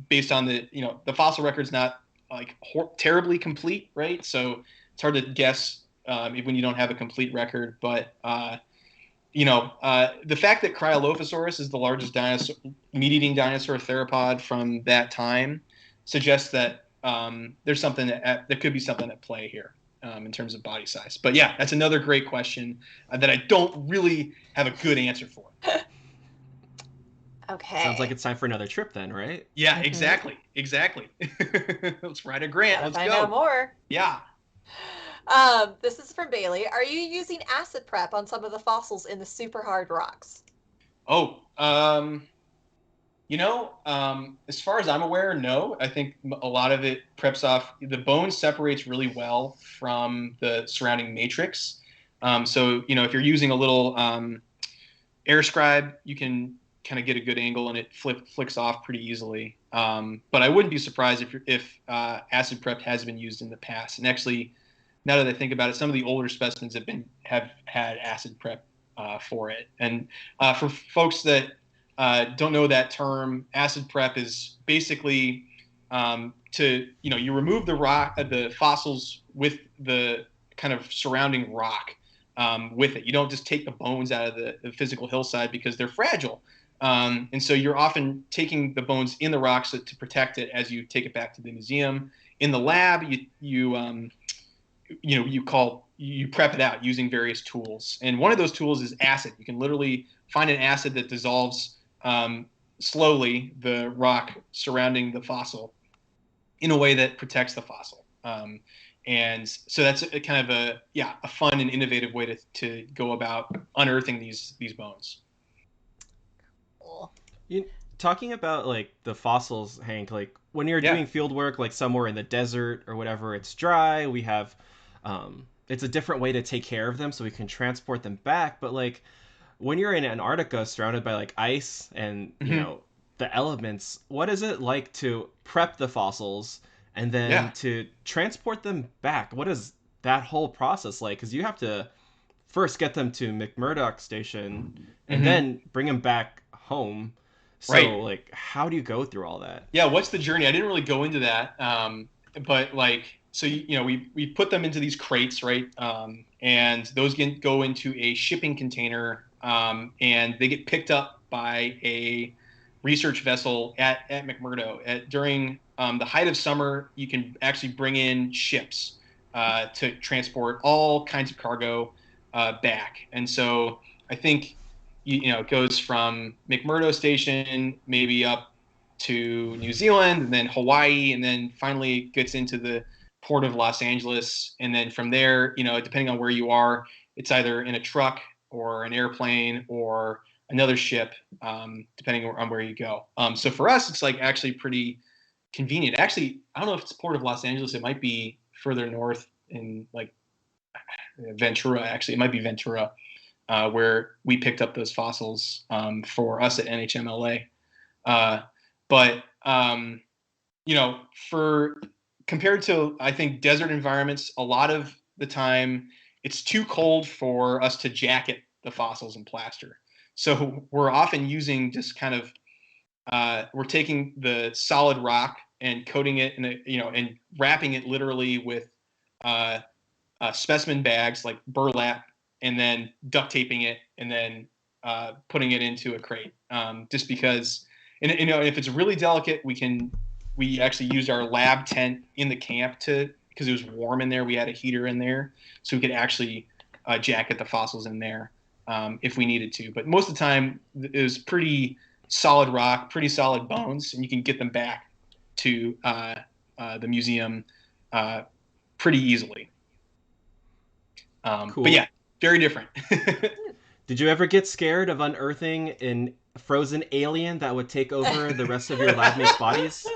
based on the fossil record's not like terribly complete, right? So it's hard to guess when you don't have a complete record. But the fact that Cryolophosaurus is the largest meat-eating dinosaur theropod from that time suggests that there's something there could be something at play here in terms of body size. But yeah, that's another great question that I don't really have a good answer for. Okay. Sounds like it's time for another trip then, right? Yeah, exactly. Let's ride a Grant. Let's go. Find out more. Yeah. This is from Bailey. Are you using acid prep on some of the fossils in the super hard rocks? Oh, as far as I'm aware, no. I think a lot of it preps off. The bone separates really well from the surrounding matrix. So, if you're using a little air scribe, you can kind of get a good angle and it flicks off pretty easily. But I wouldn't be surprised if acid prep has been used in the past. And actually, now that I think about it, some of the older specimens have had acid prep for it. And for folks that don't know that term, acid prep is basically you remove the fossils with the kind of surrounding rock with it. You don't just take the bones out of the physical hillside because they're fragile. And so you're often taking the bones in the rocks to protect it as you take it back to the museum. In the lab, you prep it out using various tools. And one of those tools is acid. You can literally find an acid that dissolves slowly the rock surrounding the fossil in a way that protects the fossil. And so that's a kind of a fun and innovative way to go about unearthing these bones. Talking about like the fossils, Hank, like when you're doing field work, like somewhere in the desert or whatever, it's dry. We have, it's a different way to take care of them so we can transport them back. But like when you're in Antarctica surrounded by like ice and, the elements, what is it like to prep the fossils and then to transport them back? What is that whole process like? Because you have to first get them to McMurdoch Station and then bring them back home. So, like, how do you go through all that? Yeah, what's the journey? I didn't really go into that, but like, so we put them into these crates, right? And those go into a shipping container, and they get picked up by a research vessel at McMurdo. During the height of summer, you can actually bring in ships to transport all kinds of cargo. back. And so I think it goes from McMurdo Station maybe up to New Zealand, and then Hawaii, and then finally gets into the port of Los Angeles. And then from there, depending on where you are, it's either in a truck or an airplane or another ship, depending on where you go. So for us, it's like actually pretty convenient. Actually, I don't know if it's port of Los Angeles. It might be further north in like Ventura. Actually, it might be Ventura, where we picked up those fossils for us at NHMLA. But for compared to, I think, desert environments, a lot of the time it's too cold for us to jacket the fossils in plaster. So we're often using just kind of we're taking the solid rock and coating it and wrapping it literally with specimen bags like burlap, and then duct taping it, and then putting it into a crate. Just because, and if it's really delicate, we actually used our lab tent in the camp because it was warm in there. We had a heater in there, so we could actually jacket the fossils in there if we needed to. But most of the time, it was pretty solid rock, pretty solid bones, and you can get them back to the museum pretty easily. Cool. But yeah, very different. Did you ever get scared of unearthing an frozen alien that would take over the rest of your lab mates' bodies?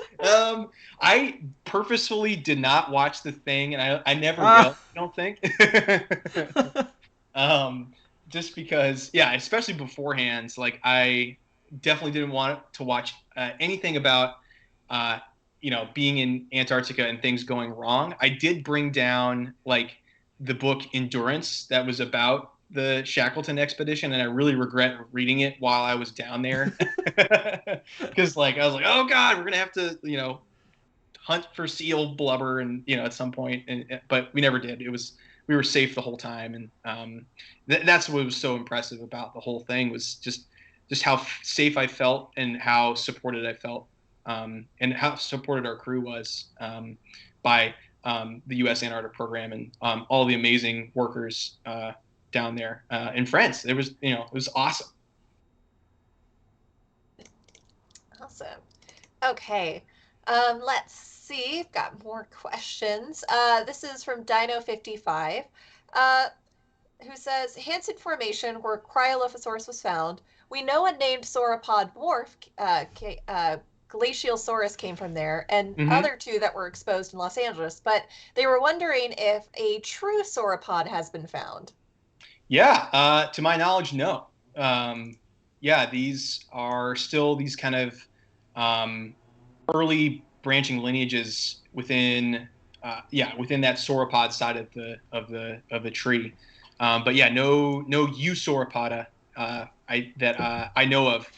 I purposefully did not watch the thing, and I never will, I don't think. Just because, yeah, especially beforehand, like I definitely didn't want to watch anything about being in Antarctica and things going wrong. I did bring down like the book Endurance that was about the Shackleton expedition, and I really regret reading it while I was down there because I was like, oh god, we're gonna have to hunt for seal blubber and at some point, but we never did. We were safe the whole time, and that's what was so impressive about the whole thing, was just how safe I felt and how supported I felt, and how supported our crew was by the U.S. Antarctic program and all the amazing workers down there in France. It was awesome. Awesome. Okay. Let's see. I've got more questions. This is from Dino55, who says, Hansen Formation, where Cryolophosaurus was found. We know a named sauropod dwarf, Glacialsaurus, came from there, and other two that were exposed in Los Angeles, but they were wondering if a true sauropod has been found. Yeah, to my knowledge, no. Yeah, these are still these kind of early branching lineages within that sauropod side of the tree. But yeah, no Eusauropoda that I know of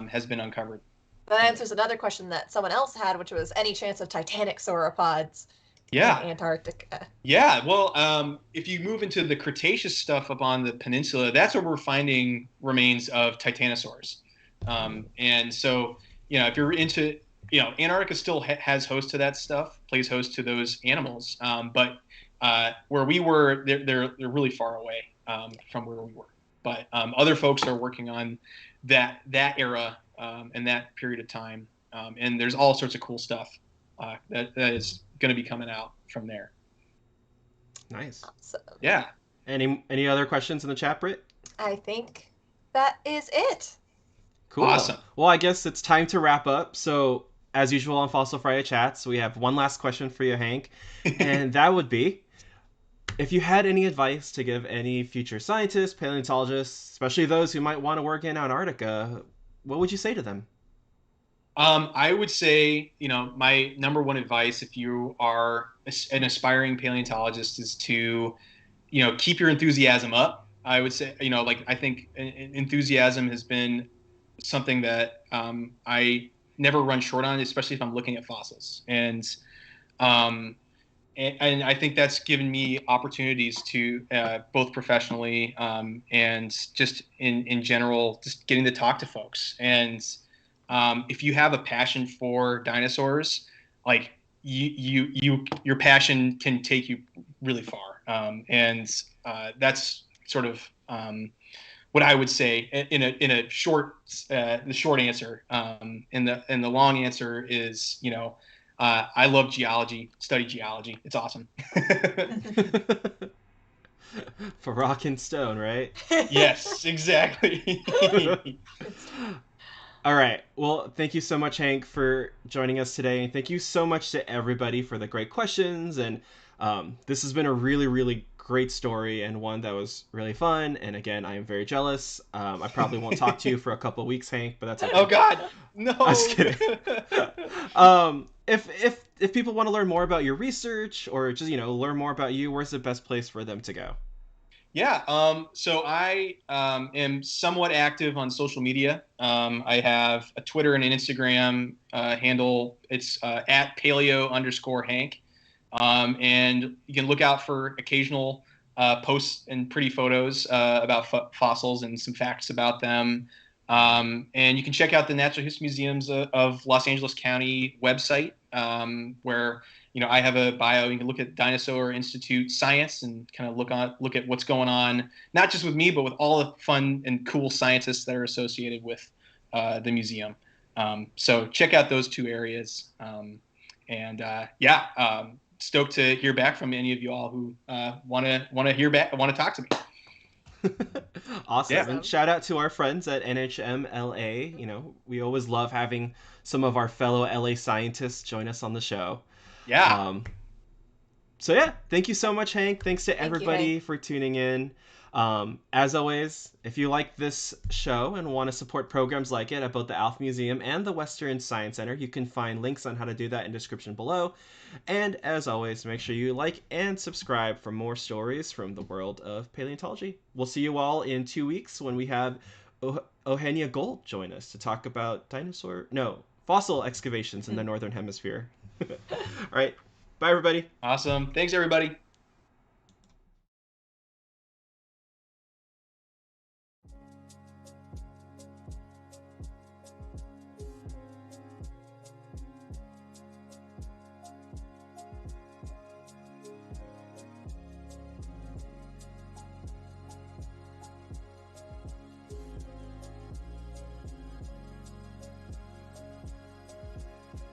has been uncovered. That answers another question that someone else had, which was any chance of titanic sauropods in Antarctica. Yeah, well, if you move into the Cretaceous stuff up on the peninsula, that's where we're finding remains of titanosaurs. And so, if you're into, Antarctica still has host to that stuff, plays host to those animals. But where we were, they're really far away from where we were. But other folks are working on that era and that period of time. And there's all sorts of cool stuff that is going to be coming out from there. Nice. Awesome. Yeah. Any other questions in the chat, Britt? I think that is it. Cool. Awesome. Well, I guess it's time to wrap up. So, as usual on Fossil Friday Chats, we have one last question for you, Hank. And that would be, if you had any advice to give any future scientists, paleontologists, especially those who might want to work in Antarctica, what would you say to them? I would say, my number one advice, if you are an aspiring paleontologist, is to, keep your enthusiasm up. I would say, I think enthusiasm has been something that I never run short on, especially if I'm looking at fossils. And I think that's given me opportunities to both professionally and just in general, just getting to talk to folks. And if you have a passion for dinosaurs, like your passion can take you really far. And that's sort of what I would say in a short the short answer. And the long answer is, I love geology. Study geology. It's awesome. For rock and stone, right? Yes, exactly. All right. Well, thank you so much, Hank, for joining us today. And thank you so much to everybody for the great questions. And this has been a really, really great story and one that was really fun. And again, I am very jealous. I probably won't talk to you for a couple of weeks, Hank, but that's okay. Oh, God. No. I'm just kidding. If people want to learn more about your research or just, learn more about you, where's the best place for them to go? Yeah, so I am somewhat active on social media. I have a Twitter and an Instagram handle. It's at paleo_Hank. And you can look out for occasional posts and pretty photos about fossils and some facts about them. And you can check out the Natural History Museums of Los Angeles County website, where I have a bio. You can look at Dinosaur Institute Science and kind of look at what's going on, not just with me, but with all the fun and cool scientists that are associated with the museum. So check out those two areas. Stoked to hear back from any of you all who want to hear back, want to talk to me. Awesome. Yeah. And shout out to our friends at NHMLA. We always love having some of our fellow LA scientists join us on the show. Yeah. So yeah, thank you so much, Hank. Thanks to everybody for tuning in. As always, if you like this show and want to support programs like it at both the Alf Museum and the Western Science Center, you can find links on how to do that in the description below. And as always, make sure you like and subscribe for more stories from the world of paleontology. We'll see you all in 2 weeks when we have Eugenia Gold join us to talk about fossil excavations in the Northern Hemisphere. All right. Bye, everybody. Awesome. Thanks, everybody.